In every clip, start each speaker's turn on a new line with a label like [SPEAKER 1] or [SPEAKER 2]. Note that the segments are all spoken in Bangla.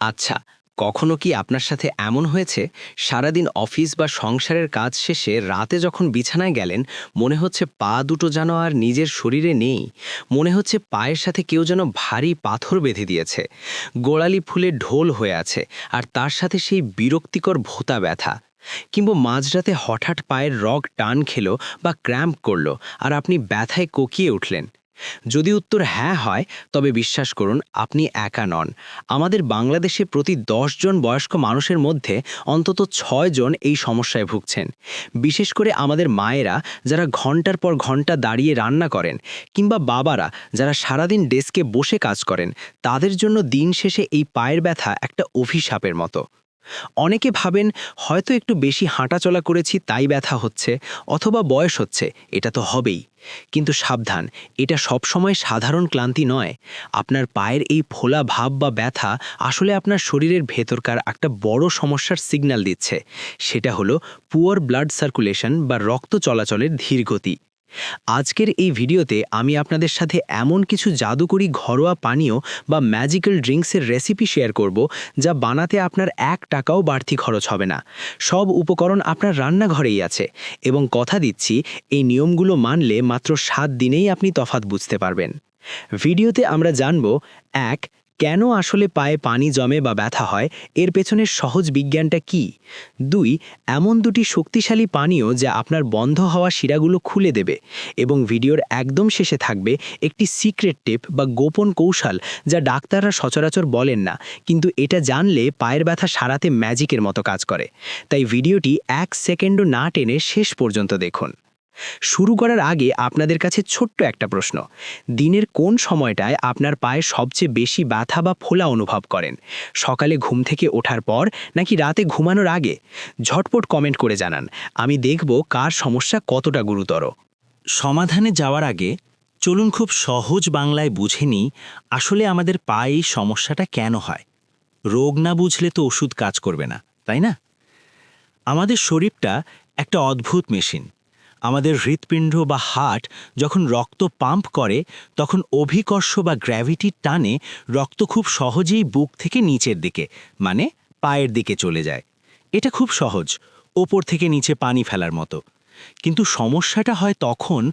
[SPEAKER 1] আচ্ছা, কখনো কি আপনার সাথে এমন হয়েছে সারাদিন অফিস বা সংসারের কাজ শেষে রাতে যখন বিছানায় গেলেন মনে হচ্ছে পা দুটো যেন আর নিজের শরীরে নেই, মনে হচ্ছে পায়ের সাথে কেউ যেন ভারী পাথর বেঁধে দিয়েছে, গোড়ালি ফুলে ঢোল হয়ে আছে, আর তার সাথে সেই বিরক্তিকর ভোঁতা ব্যথা। কিংবা মাঝরাতে হঠাৎ পায়ের রগ টান খেলো বা ক্র্যাম্প করলো আর আপনি ব্যথায় কোকিয়ে উঠলেন। যদি উত্তর হ্যাঁ হয়, তবে বিশ্বাস করুন আপনি একা নন। আমাদের বাংলাদেশে প্রতি ১০ জন বয়স্ক মানুষের মধ্যে অন্তত ৬ জন এই সমস্যায় ভুগছেন। বিশেষ করে আমাদের মায়েরা, যারা ঘন্টার পর ঘন্টা দাঁড়িয়ে রান্না করেন, কিংবা বাবারা যারা সারাদিন ডেস্কে বসে কাজ করেন, তাদের জন্য দিন শেষে এই পায়ের ব্যথা একটা অভিশাপের মতো। অনেকে ভাবেন হয়তো একটু বেশি হাঁটাচলা করেছি তাই ব্যথা হচ্ছে, অথবা বয়স হচ্ছে, এটা তো হবেই। কিন্তু সাবধান, এটা সবসময় সাধারণ ক্লান্তি নয়। আপনার পায়ের এই ফোলা ভাব বা ব্যথা আসলে আপনার শরীরের ভেতরকার একটা বড় সমস্যার সিগন্যাল দিচ্ছে। সেটা হলো পুয়ার ব্লাড সার্কুলেশন বা রক্ত চলাচলের ধীর গতি। আজকের এই ভিডিওতে আমি আপনাদের সাথে এমন কিছু জাদুকরি ঘরোয়া পানীয় বা ম্যাজিক্যাল ড্রিঙ্কসের রেসিপি শেয়ার করব, যা বানাতে আপনার ১ টাকাও বাড়তি খরচ হবে না। সব উপকরণ আপনার রান্নাঘরেই আছে, এবং কথা দিচ্ছি এই নিয়মগুলো মানলে মাত্র ৭ দিনেই আপনি তফাৎ বুঝতে পারবেন। ভিডিওতে আমরা জানব: ১. কেন আসলে পায়ে পানি জমে বা ব্যথা হয়, এর পেছনের সহজ বিজ্ঞানটা কি? ২. এমন দুটি শক্তিশালী পানীয় যা আপনার বন্ধ হওয়া শিরাগুলো খুলে দেবে। এবং ভিডিওর একদম শেষে থাকবে একটি সিক্রেট টিপ বা গোপন কৌশল, যা ডাক্তাররা সচরাচর বলেন না, কিন্তু এটা জানলে পায়ের ব্যথা সারাতে ম্যাজিকের মতো কাজ করে। তাই ভিডিওটি ১ সেকেন্ডও না টেনে শেষ পর্যন্ত দেখুন। শুরু করার আগে আপনাদের কাছে ছোট্ট একটা প্রশ্ন: দিনের কোন সময়টায় আপনার পায়ে সবচেয়ে বেশি ব্যথা বা ফোলা অনুভব করেন? সকালে ঘুম থেকে ওঠার পর, নাকি রাতে ঘুমানোর আগে? ঝটপট কমেন্ট করে জানান, আমি দেখব কার সমস্যা কতটা গুরুতর।
[SPEAKER 2] সমাধানে যাওয়ার আগে চলুন খুব সহজ বাংলায় বুঝে নিই আসলে আমাদের পায়ে এই সমস্যাটা কেন হয়। রোগ না বুঝলে তো ওষুধ কাজ করবে না, তাই না? আমাদের শরীরটা একটা অদ্ভুত মেশিন। আমাদের হৃৎপিণ্ড বা হার্ট যখন রক্ত পাম্প করে, তখন অভিকর্ষ বা গ্র্যাভিটির টানে রক্ত খুব সহজেই বুক থেকে নিচের দিকে, মানে পায়ের দিকে চলে যায়। এটা খুব সহজ, ওপর থেকে নিচে পানি ফেলার মতো। কিন্তু সমস্যাটা হয় তখন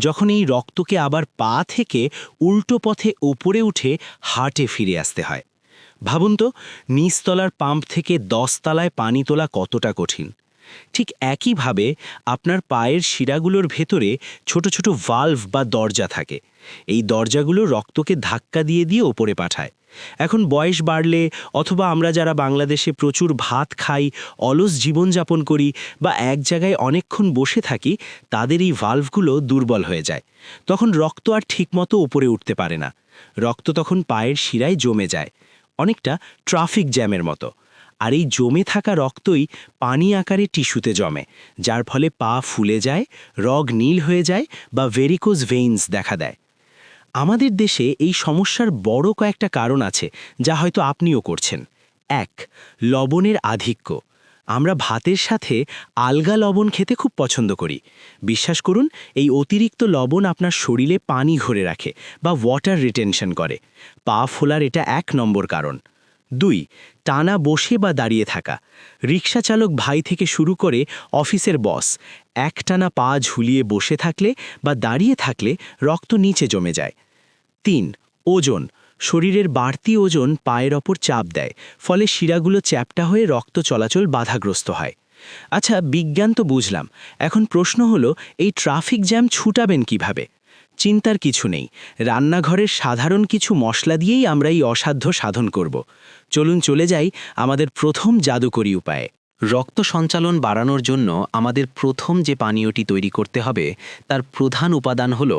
[SPEAKER 2] যখন এই রক্তকে আবার পা থেকে উল্টো পথে উপরে উঠে হার্টে ফিরে আসতে হয়। ভাবুন তো, নিচতলার পাম্প থেকে ১০ তলায় পানি তোলা কতটা কঠিন। ঠিক একইভাবে আপনার পায়ের শিরাগুলোর ভেতরে ছোট ছোট ভালভ বা দরজা থাকে। এই দরজাগুলো রক্তকে ধাক্কা দিয়ে দিয়ে ওপরে পাঠায়। এখন বয়স বাড়লে, অথবা আমরা যারা বাংলাদেশে প্রচুর ভাত খাই, অলস জীবনযাপন করি, বা এক জায়গায় অনেকক্ষণ বসে থাকি, তাদের এই ভালভগুলো দুর্বল হয়ে যায়। তখন রক্ত আর ঠিকমতো উপরে উঠতে পারে না। রক্ত তখন পায়ের শিরায় জমে যায়, অনেকটা ট্রাফিক জ্যামের মতো। আর এই জমে থাকা রক্তই পানি আকারে টিস্যুতে জমে, যার ফলে পা ফুলে যায়, রগ নীল হয়ে যায়, বা ভেরিকোজ ভেইনস দেখা দেয়। আমাদের দেশে এই সমস্যার বড় কয়েকটা কারণ আছে, যা হয়তো আপনিও করছেন। ১. লবণের আধিক্য। আমরা ভাতের সাথে আলগা লবণ খেতে খুব পছন্দ করি। বিশ্বাস করুন, এই অতিরিক্ত লবণ আপনার শরীরে পানি ধরে রাখে বা ওয়াটার রিটেনশন করে। পা ফোলার এটা ১ নম্বর কারণ। ২. টানা বসে বা দাঁড়িয়ে থাকা। রিক্সা চালক ভাই থেকে শুরু করে অফিসের বস, একটানা পা ঝুলিয়ে বসে থাকলে বা দাঁড়িয়ে থাকলে রক্ত নিচে জমে যায়। ৩. ওজন। শরীরের বাড়তি ওজন পায়ের ওপর চাপ দেয়, ফলে শিরাগুলো চ্যাপ্টা হয়ে রক্ত চলাচল বাধাগ্রস্ত হয়। আচ্ছা, বিজ্ঞান তো বুঝলাম, এখন প্রশ্ন হলো, এই ট্রাফিক জ্যাম ছুটাবেন কিভাবে? চিন্তার কিছু নেই, রান্নাঘরের সাধারণ কিছু মশলা দিয়েই আমরা এই অসাধ্য সাধন করব। চলুন চলে যাই আমাদের প্রথম জাদুকরী উপায়ে।
[SPEAKER 1] রক্ত সঞ্চালন বাড়ানোর জন্য আমাদের প্রথম যে পানীয়টি তৈরি করতে হবে, তার প্রধান উপাদান হল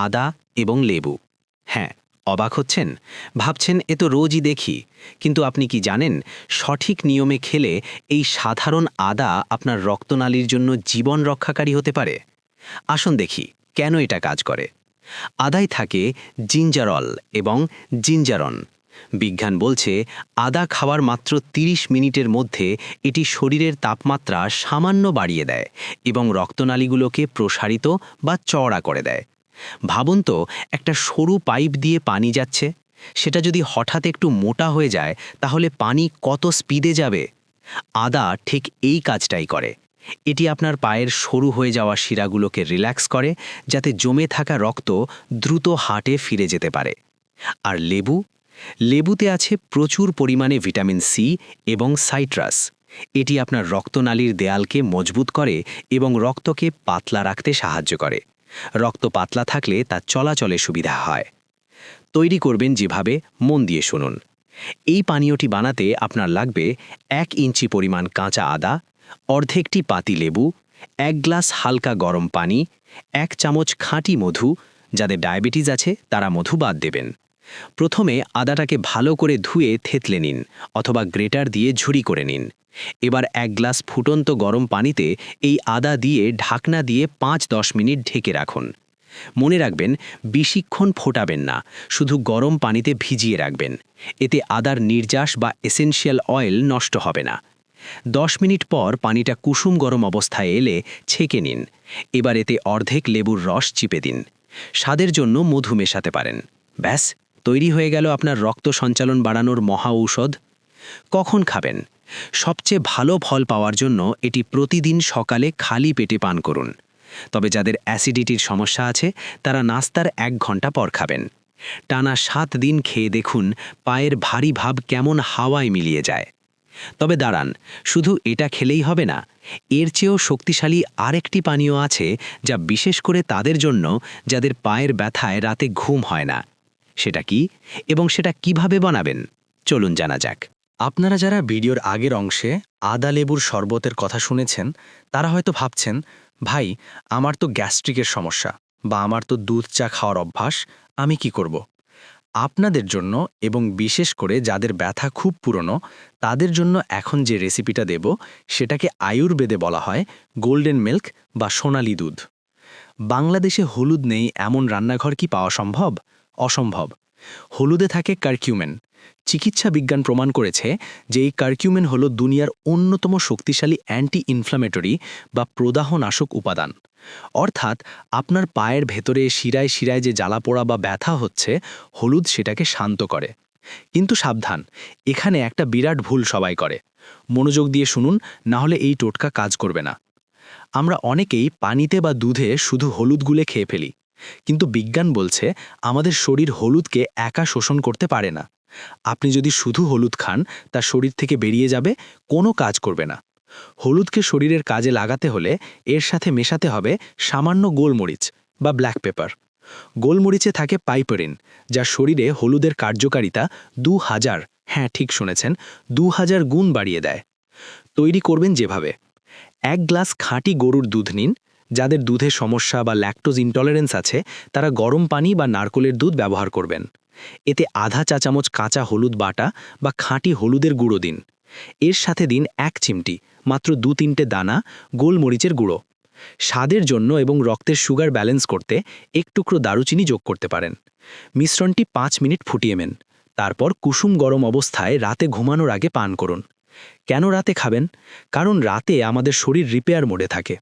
[SPEAKER 1] আদা এবং লেবু। হ্যাঁ, অবাক হচ্ছেন, ভাবছেন এ তো রোজই দেখি। কিন্তু আপনি কি জানেন, সঠিক নিয়মে খেলে এই সাধারণ আদা আপনার রক্তনালীর জন্য জীবন রক্ষাকারী হতে পারে। আসুন দেখি কেন এটা কাজ করে। আদায় থাকে জিঞ্জারল এবং জিঞ্জারন। বিজ্ঞান বলছে আদা খাওয়ার মাত্র ৩০ মিনিটের মধ্যে এটি শরীরের তাপমাত্রা সামান্য বাড়িয়ে দেয় এবং রক্তনালীগুলোকে প্রসারিত বা চওড়া করে দেয়। ভাবুন তো, একটা সরু পাইপ দিয়ে পানি যাচ্ছে, সেটা যদি হঠাৎ একটু মোটা হয়ে যায় তাহলে পানি কত স্পিডে যাবে। আদা ঠিক এই কাজটাই করে। এটি আপনার পায়ের সরু হয়ে যাওয়া শিরাগুলোকে রিল্যাক্স করে, যাতে জমে থাকা রক্ত দ্রুত হার্টে ফিরে যেতে পারে। আর লেবুতে আছে প্রচুর পরিমাণে ভিটামিন সি এবং সাইট্রাস। এটি আপনার রক্তনালীর দেয়ালকে মজবুত করে এবং রক্তকে পাতলা রাখতে সাহায্য করে। রক্ত পাতলা থাকলে তা চলাচলে সুবিধা হয়। তৈরি করবেন যেভাবে, মন দিয়ে শুনুন। এই পানীয়টি বানাতে আপনার লাগবে 1 ইঞ্চি পরিমাণ কাঁচা আদা, অর্ধেকটি পাতি লেবু, 1 গ্লাস হালকা গরম পানি, 1 চামচ খাঁটি মধু। যাদের ডায়াবেটিস আছে তারা মধু বাদ দেবেন। প্রথমে আদাটাকে ভালো করে ধুয়ে থেতলে নিন অথবা গ্রেটার দিয়ে ঝুরি করে নিন। এবার 1 গ্লাস ফুটন্ত গরম পানিতে এই আদা দিয়ে ঢাকনা দিয়ে 5-10 মিনিট ঢেকে রাখুন। মনে রাখবেন, বেশিক্ষণ ফোটাবেন না, শুধু গরম পানিতে ভিজিয়ে রাখবেন। এতে আদার নির্যাস বা এসেনশিয়াল অয়েল নষ্ট হবে না। 10 মিনিট পর পানিটা কুসুম গরম অবস্থায় এলে ছেঁকে নিন। এবার এতে অর্ধেক লেবুর রস চিপে দিন। স্বাদের জন্য মধু মেশাতে পারেন। ব্যাস, তৈরি হয়ে গেল আপনার রক্ত সঞ্চালন বাড়ানোর মহা ঔষধ। কখন খাবেন? সবচেয়ে ভালো ফল পাওয়ার জন্য এটি প্রতিদিন সকালে খালি পেটে পান করুন। তবে যাদের অ্যাসিডিটির সমস্যা আছে তারা নাস্তার 1 ঘন্টা পর খাবেন। টানা 7 দিন খেয়ে দেখুন পায়ের ভারী ভাব কেমন হাওয়ায় মিলিয়ে যায়। তবে দাঁড়ান, শুধু এটা খেলেই হবে না। এর চেয়েও শক্তিশালী আরেকটি পানীয় আছে, যা বিশেষ করে তাদের জন্য যাদের পায়ের ব্যথায় রাতে ঘুম হয় না। সেটা কি এবং সেটা কিভাবে বানাবেন, চলুন জানা যাক।
[SPEAKER 3] আপনারা যারা ভিডিওর আগের অংশে আদা লেবুর শরবতের কথা শুনেছেন, তারা হয়তো ভাবছেন, ভাই, আমার তো গ্যাস্ট্রিকের সমস্যা বা আমার তো দুধ চা খাওয়ার অভ্যাস, আমি কি করব? আপনাদের জন্য এবং বিশেষ করে যাদের ব্যথা খুব পুরনো তাদের জন্য এখন যে রেসিপিটা দেব সেটাকে আয়ুর্বেদে বলা হয় গোল্ডেন মিল্ক বা সোনালী দুধ। বাংলাদেশে হলুদ নেই এমন রান্নাঘর কি পাওয়া সম্ভব? অসম্ভব। হলুদে থাকে কারকিউমেন। চিকিৎসা বিজ্ঞান প্রমাণ করেছে যে এই কারকিউমেন হল দুনিয়ার অন্যতম শক্তিশালী অ্যান্টি ইনফ্ল্যামেটরি বা প্রদাহনাশক উপাদান। অর্থাৎ আপনার পায়ের ভেতরে শিরায় শিরায় যে জ্বালাপোড়া বা ব্যথা হচ্ছে, হলুদ সেটাকে শান্ত করে। কিন্তু সাবধান, এখানে একটা বিরাট ভুল সবাই করে। মনোযোগ দিয়ে শুনুন, না হলে এই টোটকা কাজ করবে না। আমরা অনেকেই পানিতে বা দুধে শুধু হলুদ গুলে খেয়ে ফেলি, কিন্তু বিজ্ঞান বলছে আমাদের শরীর হলুদকে একা শোষণ করতে পারে না। আপনি যদি শুধু হলুদ খান, তা শরীর থেকে বেরিয়ে যাবে, কোনো কাজ করবে না। হলুদকে শরীরের কাজে লাগাতে হলে এর সাথে মেশাতে হবে সামান্য গোলমরিচ বা ব্ল্যাক পেপার। গোলমরিচে থাকে পাইপেরিন, যা শরীরে হলুদের কার্যকারিতা 2000, হ্যাঁ ঠিক শুনেছেন, 2000 গুণ বাড়িয়ে দেয়। তৈরি করবেন যেভাবে: 1 গ্লাস খাঁটি গরুর দুধ নিন। যাদের দুধে সমস্যা বা ল্যাকটোজ ইনটলারেন্স আছে তারা গরম পানি বা নারকেলের দুধ ব্যবহার করবেন। এতে আধা চা চামচ কাঁচা হলুদ বাটা বা খাঁটি হলুদের গুঁড়ো দিন। এর সাথে দিন 1 চিমটি, মাত্র 2-3টে দানা গোলমরিচের গুঁড়ো। স্বাদের জন্য এবং রক্তের সুগার ব্যালেন্স করতে 1 টুকরো দারুচিনি যোগ করতে পারেন। মিশ্রণটি 5 মিনিট ফুটিয়ে নেন। তারপর কুসুম গরম অবস্থায় রাতে ঘুমানোর আগে পান করুন। কেন রাতে খাবেন? কারণ রাতে আমাদের শরীর রিপেয়ার মোডে থাকে।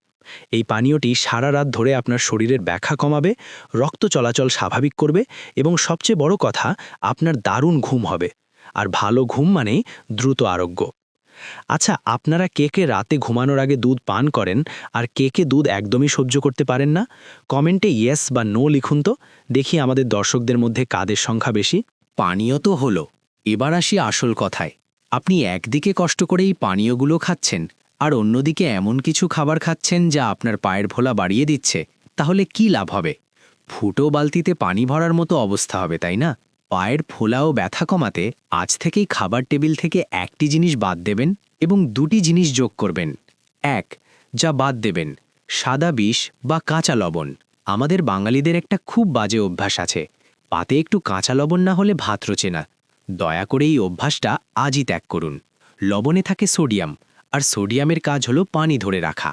[SPEAKER 3] এই পানীয়টি সারা রাত ধরে আপনার শরীরের ব্যথা কমাবে, রক্ত চলাচল স্বাভাবিক করবে এবং সবচেয়ে বড় কথা, আপনার দারুণ ঘুম হবে। আর ভালো ঘুম মানেই দ্রুত আরোগ্য। আচ্ছা, আপনারা কে কে রাতে ঘুমানোর আগে দুধ পান করেন আর কে কে দুধ একদমই সহ্য করতে পারেন না? কমেন্টে ইয়েস বা নো লিখুন তো, দেখি আমাদের দর্শকদের মধ্যে কাদের সংখ্যা বেশি।
[SPEAKER 1] পানীয় তো হলো, এবার আসি আসল কথায়। আপনি একদিকে কষ্ট করে এই পানীয়গুলো খাচ্ছেন আর অন্যদিকে এমন কিছু খাবার খাচ্ছেন যা আপনার পায়ের ফোলা বাড়িয়ে দিচ্ছে, তাহলে কি লাভ হবে? ফুটো বালতিতে পানি ভরার মতো অবস্থা হবে, তাই না? পায়ের ফোলা ও ব্যথা কমাতে আজ থেকেই খাবার টেবিল থেকে একটি জিনিস বাদ দেবেন এবং 2টি জিনিস যোগ করবেন। 1. যা বাদ দেবেন, সাদা বিষ বা কাঁচা লবণ। আমাদের বাঙালিদের একটা খুব বাজে অভ্যাস আছে, পাতে একটু কাঁচা লবণ না হলে ভাত রোচে না। দয়া করে এই অভ্যাসটা আজই ত্যাগ করুন। লবণে থাকে সোডিয়াম, আর সোডিয়ামের কাজ হলো পানি ধরে রাখা।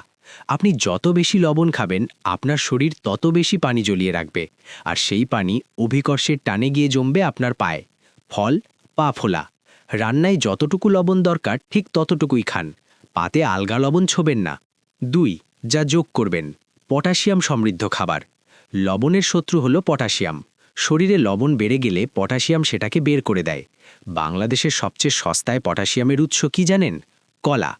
[SPEAKER 1] আপনি যত বেশি লবণ খাবেন আপনার শরীর তত বেশি পানি জ্বলিয়ে রাখবে, আর সেই পানি অভিকর্ষের টানে গিয়ে জমবে আপনার পায়ে। ফল, পা ফোলা। রান্নায় যতটুকু লবণ দরকার ঠিক ততটুকুই খান, পাতে আলগা লবণ ছোবেন না। 2. যা যোগ করবেন, পটাশিয়াম সমৃদ্ধ খাবার। লবণের শত্রু হলো পটাশিয়াম।
[SPEAKER 3] শরীরে লবণ বেড়ে গেলে পটাশিয়াম সেটাকে বের করে দেয়। বাংলাদেশের সবচেয়ে সস্তায় পটাশিয়ামের উৎস কি জানেন? কলা।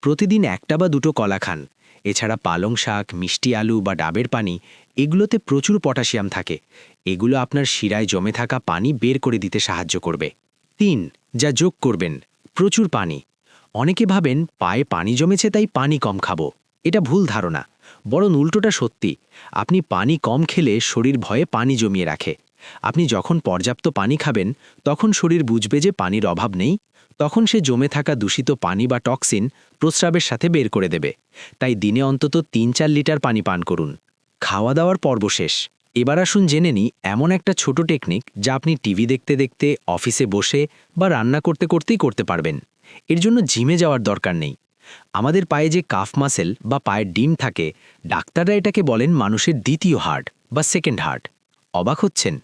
[SPEAKER 3] প্রতিদিন একটা বা দুটো কলা খান। এছাড়া পালং শাক, মিষ্টি আলু বা ডাবের পানি, এগুলোতে প্রচুর পটাশিয়াম থাকে। এগুলো আপনার শিরায় জমে থাকা পানি বের করে দিতে সাহায্য করবে। 3. যা যোগ করবেন, প্রচুর পানি। অনেকে ভাবেন পায়ে পানি জমেছে তাই পানি কম খাবো। এটা ভুল ধারণা। বরং উল্টোটা সত্যি। আপনি পানি কম খেলে শরীর ভয়ে পানি জমিয়ে রাখে। আপনি যখন পর্যাপ্ত পানি খাবেন তখন শরীর বুঝবে যে পানির অভাব নেই, তখন সে জমে থাকা দূষিত পানি বা টক্সিন প্রস্রাবের সাথে বের করে দেবে। তাই দিনে অন্তত 3-4 লিটার পানি পান করুন। খাওয়া দাওয়ার পর্ব শেষ। এবার আসুন জেনে নিই এমন একটা ছোট টেকনিক যা আপনি টিভি দেখতে দেখতে, অফিসে বসে বা রান্না করতে করতেই করতে পারবেন। এর জন্য জিমে যাওয়ার দরকার নেই। আমাদের পায়ে যে কাফ মাসেল বা পায়ের ডিম থাকে, ডাক্তাররা এটাকে বলেন মানুষের দ্বিতীয় হার্ট বা সেকেন্ড হার্ট। অবাক হচ্ছেন?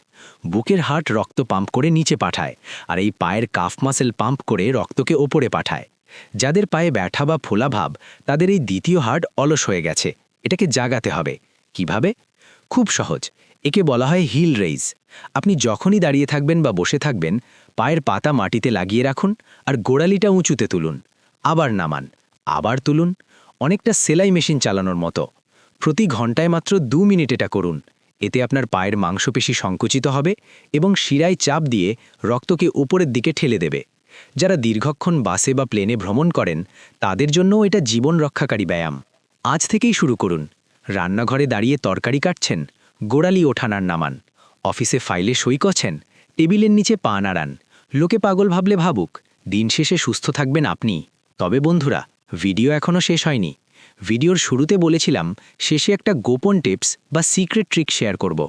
[SPEAKER 3] বুকের হার্ট রক্ত পাম্প করে নিচে পাঠায়, আর এই পায়ের কাফ মাসেল পাম্প করে রক্তকে ওপরে পাঠায়। যাদের পায়ে ব্যথা বা ফোলা ভাব, তাদের এই দ্বিতীয় হার্ট অলস হয়ে গেছে। এটাকে জাগাতে হবে। কিভাবে? খুব সহজ। একে বলা হয় হিল রেইজ। আপনি যখনই দাঁড়িয়ে থাকবেন বা বসে থাকবেন, পায়ের পাতা মাটিতে লাগিয়ে রাখুন আর গোড়ালিটা উঁচুতে তুলুন। আবার নামান, আবার তুলুন। অনেকটা সেলাই মেশিন চালানোর মতো। প্রতি ঘন্টায় মাত্র 2 মিনিট এটা করুন। এতে আপনার পায়ের মাংসপেশি সংকুচিত হবে এবং শিরায় চাপ দিয়ে রক্তকে উপরের দিকে ঠেলে দেবে। যারা দীর্ঘক্ষণ বাসে বা প্লেনে ভ্রমণ করেন, তাদের জন্যও এটা জীবন রক্ষাকারী ব্যায়াম। আজ থেকেই শুরু করুন। রান্নাঘরে দাঁড়িয়ে তরকারি কাটছেন, গোড়ালি ওঠান আর নামান। অফিসে ফাইলে সই করছেন, টেবিলের নিচে পা নাড়ান। লোকে পাগল ভাবলে ভাবুক, দিন শেষে সুস্থ থাকবেন আপনি। তবে বন্ধুরা, ভিডিও এখনও শেষ হয়নি। ভিডিওর শুরুতে বলেছিলাম শেষে একটা গোপন টিপস বা সিক্রেট ট্রিক শেয়ার করব।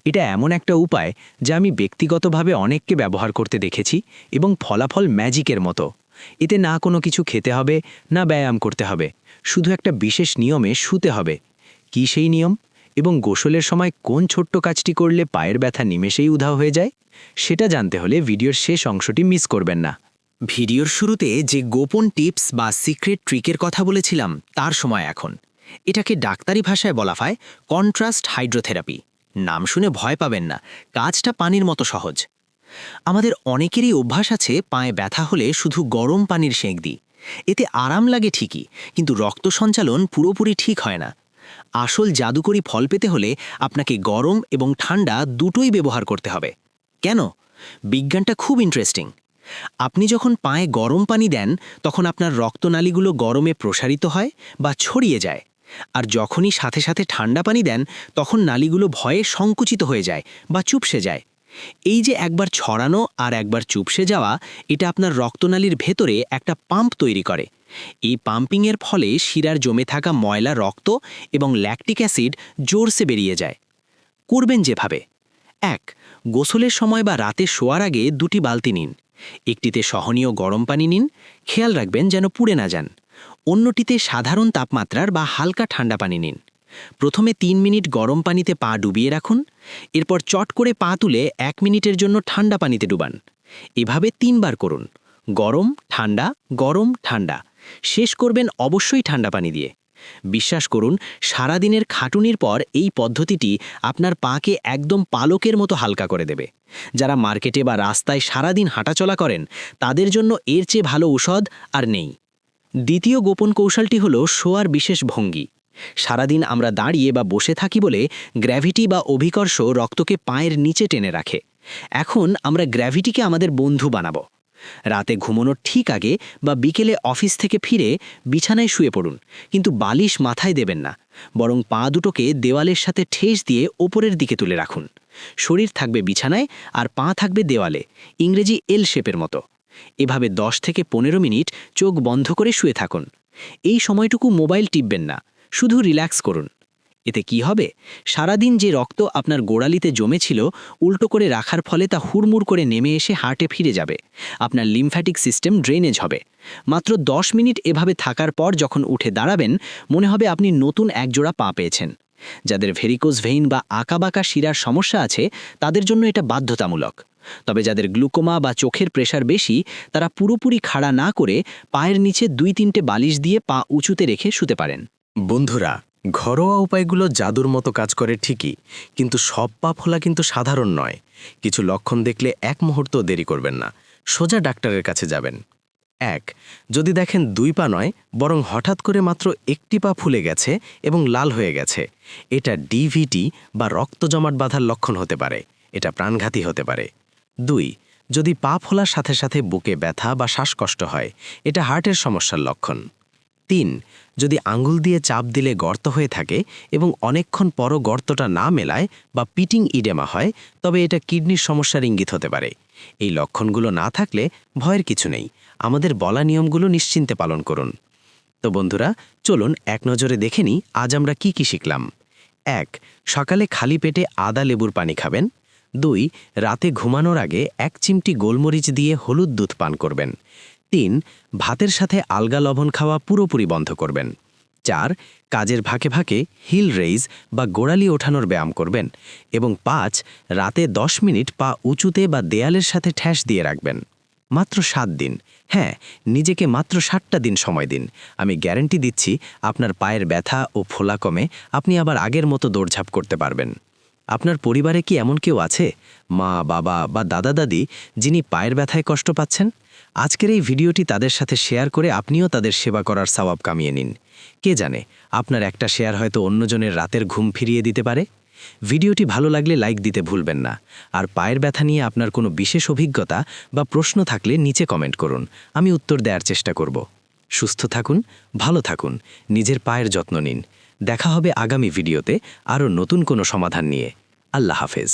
[SPEAKER 3] এটা এমন একটা উপায় যা আমি ব্যক্তিগতভাবে অনেককে ব্যবহার করতে দেখেছি এবং ফলাফল ম্যাজিকের মতো। এতে না কোনো কিছু খেতে হবে, না ব্যায়াম করতে হবে, শুধু একটা বিশেষ নিয়মে শুতে হবে। কি সেই নিয়ম এবং গোসলের সময় কোন ছোট্ট কাজটি করলে পায়ের ব্যথা নিমেষেই উধাও হয়ে যায়, সেটা জানতে হলে ভিডিওর শেষ অংশটি মিস করবেন না।
[SPEAKER 1] ভিডিওর শুরুতে যে গোপন টিপস বা সিক্রেট ট্রিকের কথা বলেছিলাম তার সময় এখন। এটাকে ডাক্তারি ভাষায় বলা হয় কন্ট্রাস্ট হাইড্রোথেরাপি। নাম শুনে ভয় পাবেন না, কাজটা পানির মতো সহজ। আমাদের অনেকেরই অভ্যাস আছে পায়ে ব্যথা হলে শুধু গরম পানির সেঁক দিই। এতে আরাম লাগে ঠিকই, কিন্তু রক্ত সঞ্চালন পুরোপুরি ঠিক হয় না। আসল জাদুকরি ফল পেতে হলে আপনাকে গরম এবং ঠান্ডা দুটোই ব্যবহার করতে হবে। কেন? বিজ্ঞানটা খুব ইন্টারেস্টিং। আপনি যখন পায়ে গরম পানি দেন, তখন আপনার রক্তনালীগুলো গরমে প্রসারিত হয় বা ছড়িয়ে যায়। আর যখনই সাথে সাথে ঠান্ডা পানি দেন, তখন নালীগুলো ভয়ে সংকুচিত হয়ে যায় বা চুপসে যায়। এই যে একবার ছড়ানো আর একবার চুপসে যাওয়া, এটা আপনার রক্তনালীর ভেতরে একটা পাম্প তৈরি করে। এই পাম্পিংয়ের ফলে শিরার জমে থাকা ময়লা রক্ত এবং ল্যাকটিক অ্যাসিড জোরসে বেরিয়ে যায়। করবেন যেভাবে: 1. গোসলের সময় বা রাতে শোয়ার আগে 2টি বালতি নিন। একটিতে সহনীয় গরম পানি নিন, খেয়াল রাখবেন যেন পুড়ে না যান। অন্যটিতে সাধারণ তাপমাত্রার বা হালকা ঠান্ডা পানি নিন। প্রথমে 3 মিনিট গরম পানিতে পা ডুবিয়ে রাখুন, এরপর চট করে পা তুলে 1 মিনিটের জন্য ঠান্ডা পানিতে ডুবান। এভাবে 3 বার করুন। গরম ঠান্ডা, গরম ঠান্ডা। শেষ করবেন অবশ্যই ঠান্ডা পানি দিয়ে। বিশ্বাস করুন, সারাদিনের খাটুনির পর এই পদ্ধতিটি আপনার পাকে একদম পালকের মতো হালকা করে দেবে। যারা মার্কেটে বা রাস্তায় সারাদিন হাঁটাচলা করেন, তাদের জন্য এর চেয়ে ভালো ঔষধ আর নেই। দ্বিতীয় গোপন কৌশলটি হলো শোয়ার বিশেষ ভঙ্গি। সারাদিন আমরা দাঁড়িয়ে বা বসে থাকি বলে গ্র্যাভিটি বা অভিকর্ষ রক্তকে পায়ের নিচে টেনে রাখে। এখন আমরা গ্র্যাভিটিকে আমাদের বন্ধু বানাবো। রাতে ঘুমানোর ঠিক আগে বা বিকেলে অফিস থেকে ফিরে বিছানায় শুয়ে পড়ুন, কিন্তু বালিশ মাথায় দেবেন না। বরং পা দুটোকে দেওয়ালের সাথে ঠেস দিয়ে ওপরের দিকে তুলে রাখুন। শরীর থাকবে বিছানায় আর পা থাকবে দেওয়ালে, ইংরেজি এল শেপের মতো। এভাবে 10 থেকে 15 মিনিট চোখ বন্ধ করে শুয়ে থাকুন। এই সময়টুকু মোবাইল টিপবেন না, শুধু রিল্যাক্স করুন। এতে কি হবে? সারাদিন যে রক্ত আপনার গোড়ালিতে জমেছিল, উল্টো করে রাখার ফলে তা হুড়মুড় করে নেমে এসে হার্টে ফিরে যাবে। আপনার লিম্ফ্যাটিক সিস্টেম ড্রেনেজ হবে। মাত্র 10 মিনিট এভাবে থাকার পর যখন উঠে দাঁড়াবেন, মনে হবে আপনি নতুন একজোড়া পা পেয়েছেন। যাদের ভেরিকোজ ভেইন বা আঁকাবাঁকা শিরার সমস্যা আছে, তাদের জন্য এটা বাধ্যতামূলক। তবে যাদের গ্লুকোমা বা চোখের প্রেশার বেশি, তারা পুরোপুরি খাড়া না করে পায়ের নিচে 2-3টে বালিশ দিয়ে পা উঁচুতে রেখে শুতে পারেন।
[SPEAKER 3] বন্ধুরা, ঘরোয়া উপায়গুলো জাদুর মতো কাজ করে ঠিকই, কিন্তু সব পা ফোলা কিন্তু সাধারণ নয়। কিছু লক্ষণ দেখলে এক মুহূর্ত দেরি করবেন না, সোজা ডাক্তারের কাছে যাবেন। 1. যদি দেখেন 2 পা নয়, বরং হঠাৎ করে মাত্র একটি পা ফুলে গেছে এবং লাল হয়ে গেছে, এটা ডিভিটি বা রক্ত জমাট বাঁধার লক্ষণ হতে পারে। এটা প্রাণঘাতী হতে পারে। 2. যদি পা ফোলার সাথে সাথে বুকে ব্যথা বা শ্বাসকষ্ট হয়, এটা হার্টের সমস্যার লক্ষণ। 3. যদি আঙ্গুল দিয়ে চাপ দিলে গর্ত হয়ে থাকে এবং অনেকক্ষণ পরও গর্তটা না মেলায় বা পিটিং ইডেমা হয়, তবে এটা কিডনির সমস্যার ইঙ্গিত হতে পারে। এই লক্ষণগুলো না থাকলে ভয়ের কিছু নেই, আমাদের বলা নিয়মগুলো নিশ্চিন্তে পালন করুন। তো বন্ধুরা, চলুন এক নজরে দেখে নিই আজ আমরা কি কি শিখলাম। 1. সকালে খালি পেটে আদা লেবুর পানি খাবেন। 2. রাতে ঘুমানোর আগে 1 চিমটি গোলমরিচ দিয়ে হলুদ দুধ পান করবেন। 3. ভাতের সাথে আলগা লবণ খাওয়া পুরোপুরি বন্ধ করবেন। 4. কাজের ফাঁকে ফাঁকে হিল রেইজ বা গোড়ালি ওঠানোর ব্যায়াম করবেন। এবং 5. রাতে 10 মিনিট পা উঁচুতে বা দেয়ালের সাথে ঠ্যাস দিয়ে রাখবেন। মাত্র 7 দিন, হ্যাঁ, নিজেকে মাত্র 7টা দিন সময় দিন। আমি গ্যারান্টি দিচ্ছি আপনার পায়ের ব্যথা ও ফোলা কমে আপনি আবার আগের মতো দৌড়ঝাঁপ করতে পারবেন। আপনার পরিবারে কি এমন কেউ আছে, মা, বাবা বা দাদা দাদি, যিনি পায়ের ব্যথায় কষ্ট পাচ্ছেন? আজকের এই ভিডিওটি তাদের সাথে শেয়ার করে আপনিও তাদের সেবা করার সওয়াব কামিয়ে নিন। কে জানে, আপনার একটা শেয়ার হয়তো অন্যজনের রাতের ঘুম ফিরিয়ে দিতে পারে। ভিডিওটি ভালো লাগলে লাইক দিতে ভুলবেন না। আর পায়ের ব্যথা নিয়ে আপনার কোনো বিশেষ অভিজ্ঞতা বা প্রশ্ন থাকলে নিচে কমেন্ট করুন, আমি উত্তর দেওয়ার চেষ্টা করব। সুস্থ থাকুন, ভালো থাকুন, নিজের পায়ের যত্ন নিন। দেখা হবে আগামী ভিডিওতে আরও নতুন কোনো সমাধান নিয়ে। আল্লাহ হাফেজ।